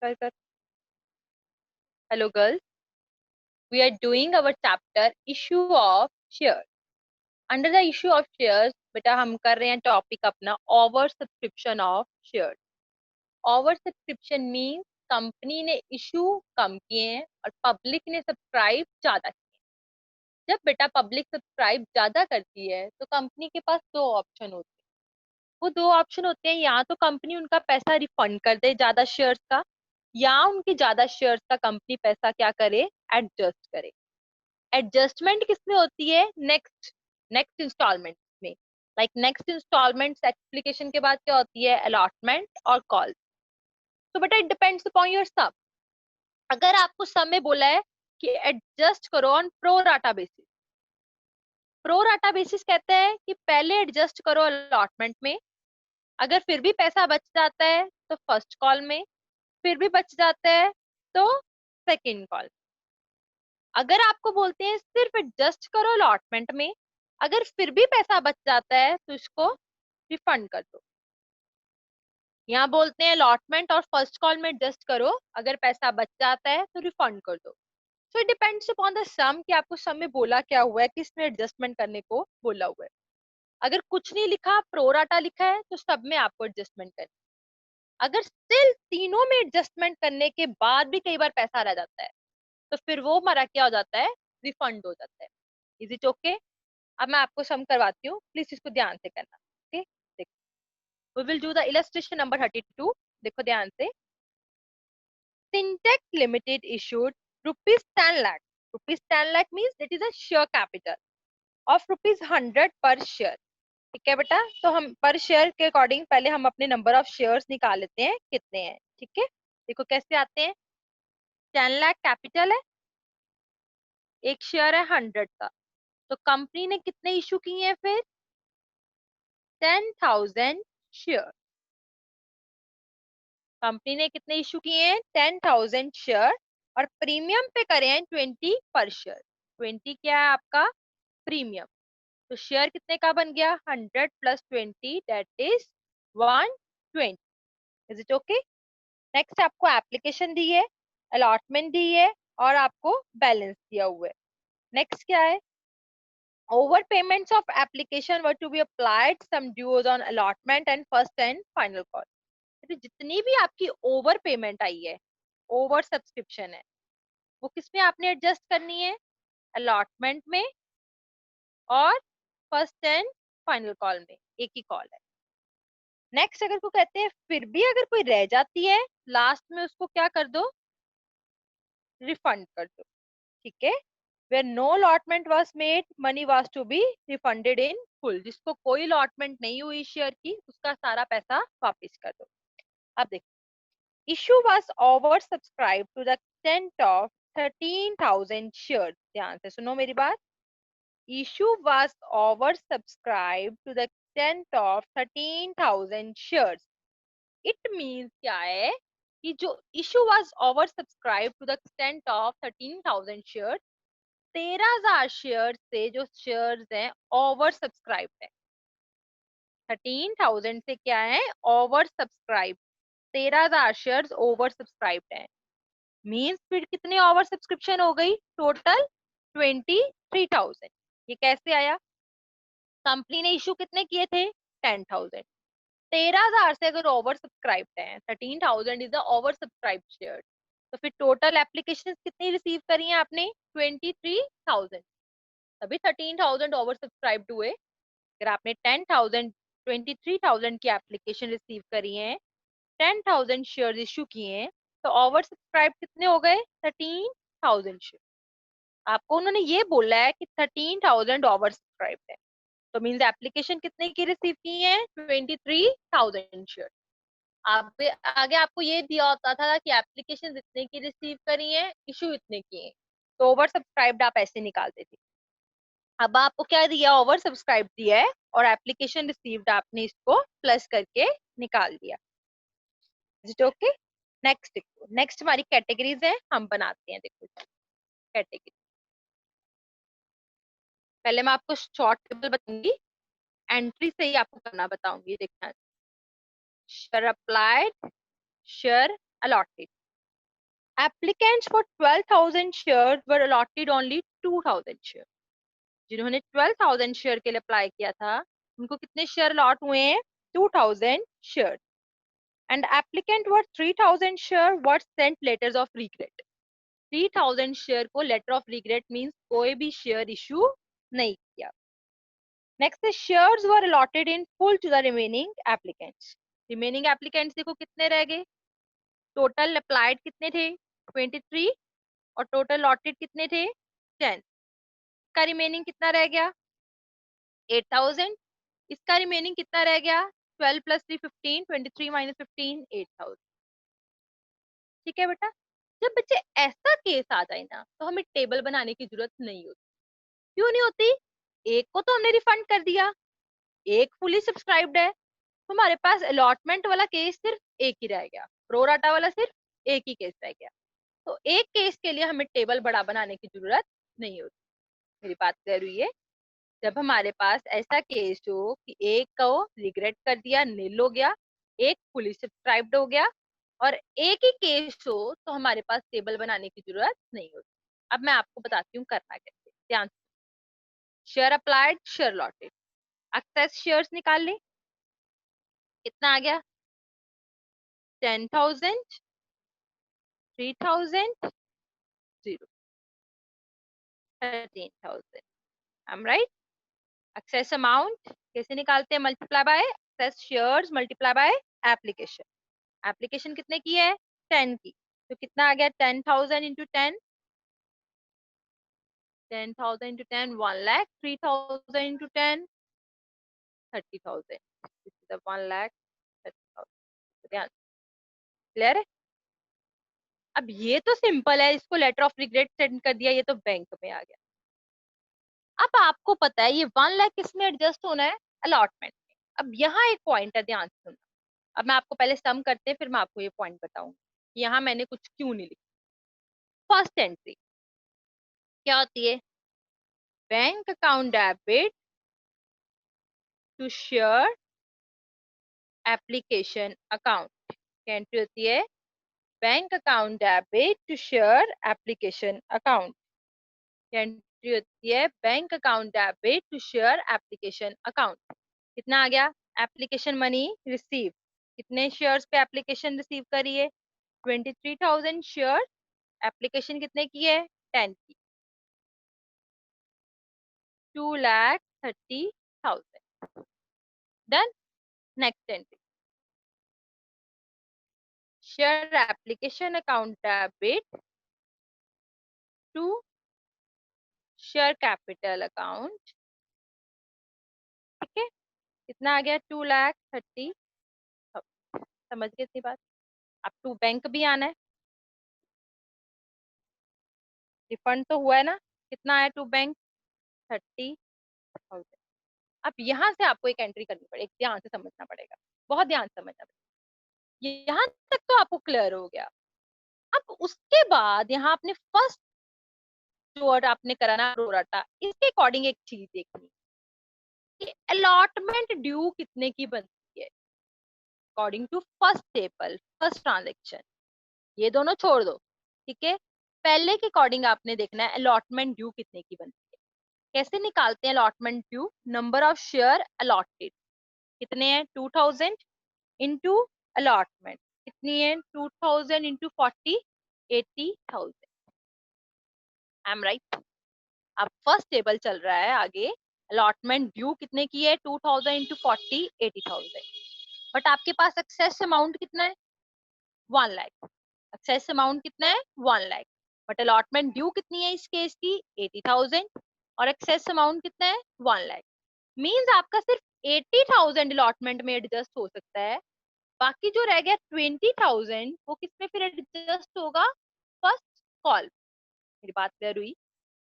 कर कर hello girls, we are doing our chapter issue of share. Under the issue of shares बेटा हम कर रहे हैं टॉपिक अपना over subscription of share. Over subscription means company ने इशू कम किए हैं और पब्लिक ने सब्सक्राइब ज्यादा किए हैं। जब बेटा पब्लिक सब्सक्राइब ज्यादा करती है तो कंपनी के पास दो ऑप्शन होते हैं। वो दो ऑप्शन होते हैं, या तो कंपनी उनका पैसा रिफंड कर दे ज्यादा शेयर्स का, या उनकी ज्यादा शेयर्स का कंपनी पैसा क्या करे, एडजस्ट करे। एडजस्टमेंट किसमें होती है? नेक्स्ट नेक्स्ट इंस्टॉलमेंट में। लाइक नेक्स्ट इंस्टॉलमेंट एप्लीकेशन के बाद क्या होती है? अलॉटमेंट और कॉल। तो बेटा इट डिपेंड्स अपॉन योर सम। अगर आपको सम में बोला है कि एडजस्ट करो on pro rata basis, pro rata basis कहते हैं कि पहले एडजस्ट करो अलॉटमेंट में, अगर फिर भी पैसा बच जाता है तो फर्स्ट कॉल में, फिर भी बच जाता है तो सेकेंड कॉल। अगर आपको बोलते हैं सिर्फ एडजस्ट करो अलॉटमेंट में, अगर फिर भी पैसा बच जाता है तो इसको रिफंड कर दो। यहाँ बोलते हैं अलॉटमेंट और फर्स्ट कॉल में एडजस्ट करो, अगर पैसा बच जाता है तो रिफंड कर दो। So it depends upon the sum कि आपको सम में बोला क्या हुआ है, किसने एडजस्टमेंट करने को बोला हुआ है। अगर कुछ नहीं लिखा, प्रोराटा लिखा है, तो सब में आपको एडजस्टमेंट करनी। अगर स्टिल तीनों में एडजस्टमेंट करने के बाद भी कई बार पैसा रह जाता है तो फिर वो हमारा क्या हो जाता है? रिफंड हो जाता है। Is it okay? अब मैं आपको सम करवाती हूँ, प्लीज इसको ध्यान से करना। ओके, देखो we will do the illustration number 32। देखो ध्यान से। Syntax Limited issued rupees 10 lakh. Rupees 10 lakh means it is a share capital of rupees 100 per share. ठीक है बेटा, तो हम पर शेयर के अकॉर्डिंग पहले हम अपने नंबर ऑफ शेयर्स निकाल लेते हैं कितने हैं। ठीक है, देखो कैसे आते हैं। 10 लाख कैपिटल है, एक शेयर है 100 का, तो कंपनी ने कितने इशू किए हैं फिर? 10,000 शेयर। कंपनी ने कितने इशू किए हैं? 10,000 शेयर। और प्रीमियम पे करे हैं 20 पर शेयर। 20 क्या है आपका? प्रीमियम। तो शेयर कितने का बन गया? 100 plus 20 that is 120। Is it okay? Next आपको एप्लीकेशन दी है, अलॉटमेंट दी है और आपको बैलेंस दिया हुआ है। नेक्स्ट क्या है? Over payments of application were to be applied some dues on allotment and first and final call. तो जितनी भी आपकी ओवर पेमेंट आई है, ओवर सब्सक्रिप्शन है, वो किसमें आपने एडजस्ट करनी है? अलॉटमेंट में और फर्स्ट एंड फाइनल कॉल में, एक ही कॉल है। नेक्स्ट अगर को कहते हैं फिर भी अगर कोई रह जाती है लास्ट में, उसको क्या कर दो? रिफंड कर दो। ठीक है, where no allotment was made money was to be refunded in full। जिसको कोई अलॉटमेंट नहीं हुई शेयर की, उसका सारा पैसा वापस कर दो। अब देखो, issue was oversubscribed to the extent of 13,000 shares। ध्यान से सुनो मेरी बात। issue was oversubscribed to the extent of 13,000 shares। it means क्या है कि जो issue was oversubscribed to the extent of 13,000 shares, 13,000 share से जो शेयर्स हैं ओवर सब्सक्राइब्ड है। 13,000 से क्या है? Over subscribe. 13,000 shares over subscribed है। मींस फिर कितने ओवर सब्सक्रिप्शन हो गई? टोटल 23,000। ये कैसे आया? कंपनी ने इशू कितने किए थे? 10,000। 13,000 से अगर ओवर सब्सक्राइब्ड है, 13,000 is the over subscribed share, तो फिर टोटल एप्लीकेशन कितनी रिसीव करी है आपने? 23,000। तभी 13,000 ओवर सब्सक्राइब्ड हुए। अगर आपने 10,000 23,000 की एप्लीकेशन रिसीव करी है, 10,000 शेयर इशू किए हैं, तो ओवर सब्सक्राइब कितने हो गए? 13,000 शेयर। आपको उन्होंने ये बोला है कि 13,000 ओवर सब्सक्राइब है, तो मीन्स एप्लीकेशन कितने की रिसीव की है? 23,000 शेयर। आप आगे आपको ये दिया होता था कि एप्लीकेशन इतने की रिसीव करी है, इशू इतने किए हैं, तो ओवर सब्सक्राइब्ड आप ऐसे निकालते थे। अब आपको क्या दिया? ओवर सब्सक्राइब दिया है और एप्लीकेशन रिसीव्ड आपने इसको प्लस करके निकाल दिया। Is it okay? नेक्स्ट देखो, नेक्स्ट हमारी कैटेगरीज है, हम बनाते हैं। देखो कैटेगरी, पहले मैं आपको शॉर्ट टेबल बताऊंगी, एंट्री से ही आपको करना बताऊंगी। देखना, share applied, share allotted. Applicants for 12,000 share were allotted only 2,000 share. जिन्होंने 12,000 शेयर के लिए अप्लाई किया था उनको कितने शेयर अलॉट हुए हैं? 2,000 share. And applicant were 3,000 share were sent letters of regret. 3,000 share को लेटर ऑफ रिग्रेट मींस कोई भी शेयर इशू नहीं किया। नेक्स्ट है shares were allotted in full to the remaining applicants. Remaining applicants देखो कितने रह गए, टोटल अप्लाइड कितने थे? 23 और टोटल अलॉटेड कितने थे? 10। का रिमेनिंग कितना रह गया? 8,000। इसका रिमेनिंग कितना रह गया? 12 प्लस 3 15, 23 माइनस 15 8,000। ठीक है बेटा, जब बच्चे ऐसा केस आ जाए ना तो हमें टेबल बनाने की जरूरत नहीं होती। क्यों नहीं होती? एक को तो हमने रिफंड कर दिया, एक फुली सब्सक्राइब्ड है, तो हमारे पास अलॉटमेंट वाला केस सिर्फ एक ही रह गया, प्रो राटा वाला सिर्फ एक ही केस रह गया। तो एक केस के लिए हमें टेबल बड़ा बनाने की जरूरत नहीं होती। मेरी बात क्लियर हुई है? जब हमारे पास ऐसा केस हो कि एक को रिग्रेट कर दिया, नील हो गया, एक फुली सब्सक्राइब्ड हो गया और एक ही केस हो तो हमारे पास टेबल बनाने की जरूरत नहीं होती। अब मैं आपको बताती हूँ करना कैसे, ध्यान से। Share applied, share allotted, excess shares निकाल ले। कितना आ गया? 10,000, 3,000, 0, 13,000। I am right? Excess amount कैसे निकालते हैं? Multiply by excess shares multiply by application. Application कितने की है? 10 की। तो कितना आ गया? 10,000 into 10, 10,000 into 10 1 lakh, 3,000 into 10 30,000। This is 1,30,000। Clear है? अब ये तो सिंपल है, इसको लेटर ऑफ रिग्रेट सेंड कर दिया, ये तो बैंक में आ गया। अब आपको पता है ये 1 लाख किस में एडजस्ट होना है? अलॉटमेंट में। अब यहाँ एक पॉइंट है, ध्यान से सुनना। अब मैं आपको पहले सम करते हैं फिर मैं आपको ये पॉइंट बताऊंगी यहाँ मैंने कुछ क्यों नहीं लिखा। फर्स्ट एंट्री क्या होती है? Bank account debit to share application account. क्या एंट्री होती है? Bank account debit to share application account. क्या एंट्री होती है? Bank account debit to share application account. कितना आ गया? Application money receive. कितने शेयर्स पे एप्लीकेशन रिसीव करी है? 23,000 शेयर। एप्लीकेशन कितने की है? 10 की। 2,30,000। Done. Next entry, share application account debit to share capital account. ठीक है, कितना आ गया? 2,30,000। समझ गए इतनी बात? अब टू बैंक भी आना है, रिफंड तो हुआ है ना? कितना आया टू बैंक? 30,000। अब यहाँ से आपको एक एंट्री करनी पड़ेगी, ध्यान से समझना पड़ेगा, बहुत ध्यान से समझना पड़ेगा। यहाँ तक तो आपको क्लियर हो गया। अब उसके बाद यहाँ आपने फर्स्ट जो और आपने करा ना प्रोराटा, इसके अकॉर्डिंग एक चीज देखनी कि अलॉटमेंट ड्यू कितने की बनती है according to first table, first transaction. ये दोनों छोड़ दो, ठीक है? पहले के अकॉर्डिंग आपने देखना है अलॉटमेंट ड्यू कितने की बनती है। कैसे निकालते हैं allotment due? Number of share allotted कितने हैं? 2,000 इंटू अलॉटमेंट कितनी है? 2,000 इंटू 40, 80,000। I am right? अब फर्स्ट टेबल चल रहा है आगे, अलॉटमेंट ड्यू कितने की है? 2,000 इंटू 40, 80,000। बट आपके पास एक्सेस अमाउंट कितना है? 1 लाख। एक्सेस अमाउंट कितना है? 1 लाख। बट अलॉटमेंट ड्यू कितनी है इस केस की? 80,000। और एक्सेस अमाउंट कितना है? 1 लाख। मीन्स आपका सिर्फ 80,000 अलॉटमेंट में एडजस्ट हो सकता है, बाकी जो रह गया 20,000 वो किसमें फिर एडजस्ट होगा? First call. मेरी बात क्लियर हुई?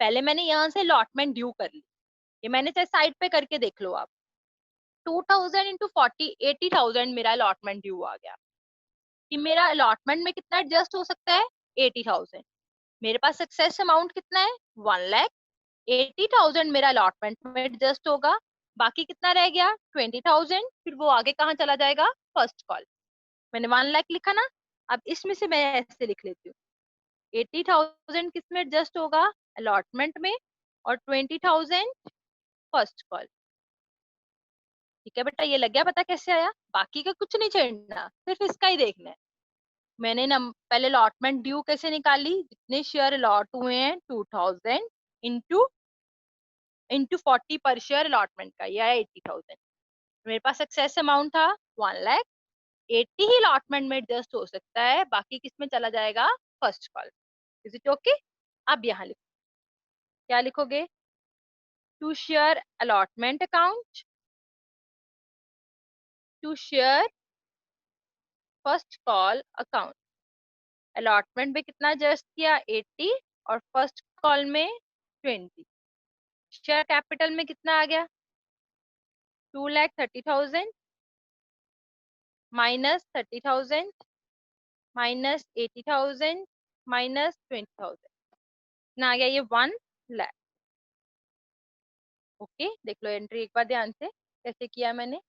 पहले मैंने यहाँ से अलॉटमेंट ड्यू कर ली, ये मैंने चाहे साइड पे करके देख लो आप। 2,000 इंटू 40, 80,000 मेरा अलॉटमेंट ड्यू आ गया कि मेरा अलॉटमेंट में कितना एडजस्ट हो सकता है? 80,000। मेरे पास सक्सेस अमाउंट कितना है? 1 लाख। 80,000 मेरा अलॉटमेंट में एडजस्ट होगा, बाकी कितना रह गया? 20,000। फिर वो आगे कहाँ चला जाएगा? First call. मैंने 1 लाख लिखा ना, अब इसमें से मैं ऐसे लिख लेती हूँ 80,000 किस में एडजस्ट होगा? अलॉटमेंट में, और 20,000 फर्स्ट कॉल। ठीक है बेटा, ये लग गया पता कैसे आया? बाकी का कुछ नहीं छेड़ना, सिर्फ इसका ही देखना है। मैंने पहले अलॉटमेंट ड्यू कैसे निकाली? जितने शेयर अलॉट हुए हैं 2000 इंटू 40 पर शेयर अलॉटमेंट का, यह है 80,000। मेरे पास एक्सेस अमाउंट था 1,00,000। 80 ही अलॉटमेंट में एडजस्ट हो सकता है, बाकी किस में चला जाएगा? First call. Is it okay? अब यहाँ लिखो, क्या लिखोगे? To share allotment account, to share first call account. Allotment में कितना एडजस्ट किया? 80, और फर्स्ट कॉल में 20। शेयर कैपिटल में कितना आ गया? 2,30,000 माइनस 30,000 माइनस 80,000 माइनस 20,000, कितना आ गया? ये 1,00,000। ओके, देख लो एंट्री एक बार ध्यान से कैसे किया मैंने।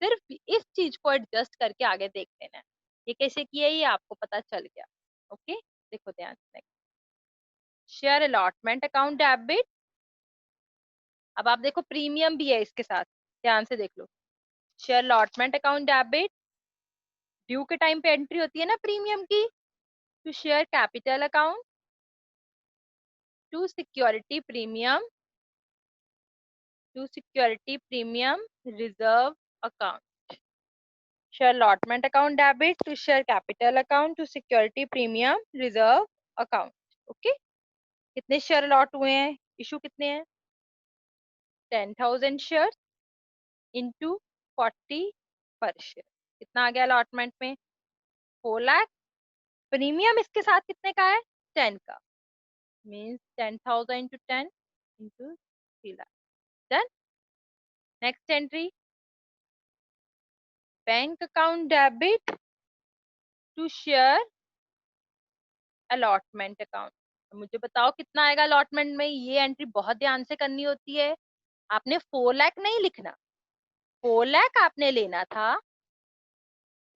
सिर्फ इस चीज को एडजस्ट करके आगे देख लेना है, ये कैसे किया ये आपको पता चल गया। ओके, देखो ध्यान से। Share allotment account debit. अब आप देखो प्रीमियम भी है इसके साथ, ध्यान से देख लो। Share allotment account debit, due के टाइम पे एंट्री होती है ना प्रीमियम की। To share capital account, to security premium, to security premium reserve account. Share allotment account debit to share capital account to security premium reserve account. Okay, कितने शेयर allot हुए हैं? इशू कितने हैं? 10,000 शेयर इंटू 40 पर share, कितना आ गया अलॉटमेंट में? 4,00,000। प्रीमियम इसके साथ कितने का है? 10 का, means 10,000 into 10 into 3,00,000। Done. Next entry, bank account debit to share allotment account. मुझे बताओ कितना आएगा अलॉटमेंट में? ये एंट्री बहुत ध्यान से करनी होती है। आपने 4,00,000 नहीं लिखना, 4,00,000 आपने लेना था।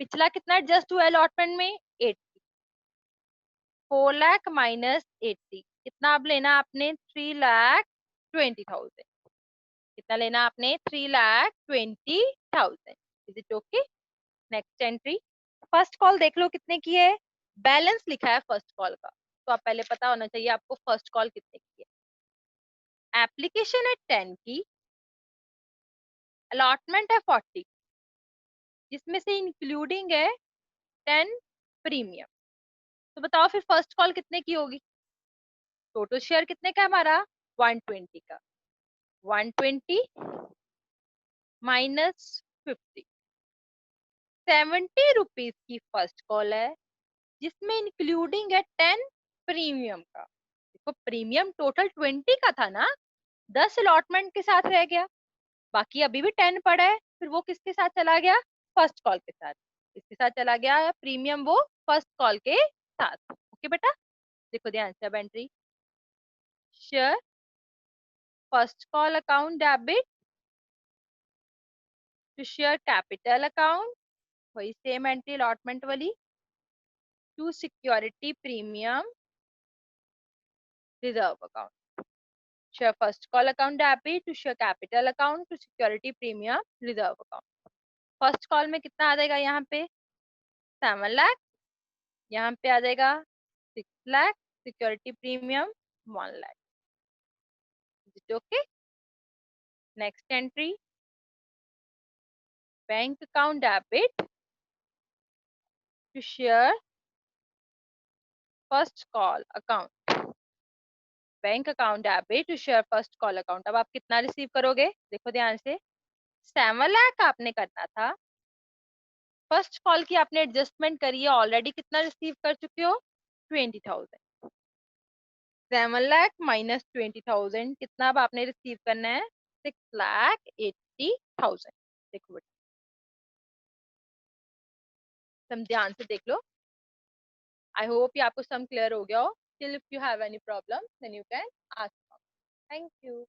पिछला कितना एडजस्ट हुआ अलॉटमेंट में? 80। 4,00,000 माइनस 80, कितना अब लेना आपने? 3,20,000। कितना लेना आपने? 3,20,000। Is it okay? Next entry, first call देख लो कितने की है। बैलेंस लिखा है फर्स्ट कॉल का, तो आप पहले पता होना चाहिए आपको फर्स्ट कॉल कितने की है। एप्लीकेशन है 10 की, अलॉटमेंट है 40, जिसमें से इंक्लूडिंग है 10 प्रीमियम। तो बताओ फिर फर्स्ट कॉल कितने की होगी? टोटल शेयर कितने का है हमारा? 120 का। 120 माइनस 50, 70 रुपीज की फर्स्ट कॉल है, जिसमें इंक्लूडिंग है 10 प्रीमियम का। देखो प्रीमियम टोटल 20 का था ना, 10 अलॉटमेंट के साथ रह गया, बाकी अभी भी 10 पड़ा है। फिर वो किसके साथ चला गया? फर्स्ट कॉल के साथ। किसके साथ चला गया प्रीमियम? वो फर्स्ट कॉल के साथ। ओके बेटा, देखो ध्यान से अब entry, share first call account debit to share capital account, वही सेम एंट्री अलॉटमेंट वाली, to security premium reserve account. Share first call account debit to share capital account to security premium reserve account. First call में कितना आ जाएगा? यहाँ पे 7,00,000, यहाँ पे आ जाएगा 6,00,000, security premium 1,00,000। Okay, next entry, bank account debit to share first call account, bank account debit to share first call account. अब आप कितना रिसीव करोगे? देखो ध्यान से, 7,00,000 आपने करना था, फर्स्ट कॉल की आपने एडजस्टमेंट करी है ऑलरेडी, कितना रिसीव कर चुके हो? 20,000। 7,00,000 माइनस 20,000, कितना अब आपने रिसीव करना है? 6,80,000। देखो बेटा, सम ध्यान से देख लो। आई होप ये आपको सम क्लियर हो गया हो। Still if you have any problem then you can ask. Thank you.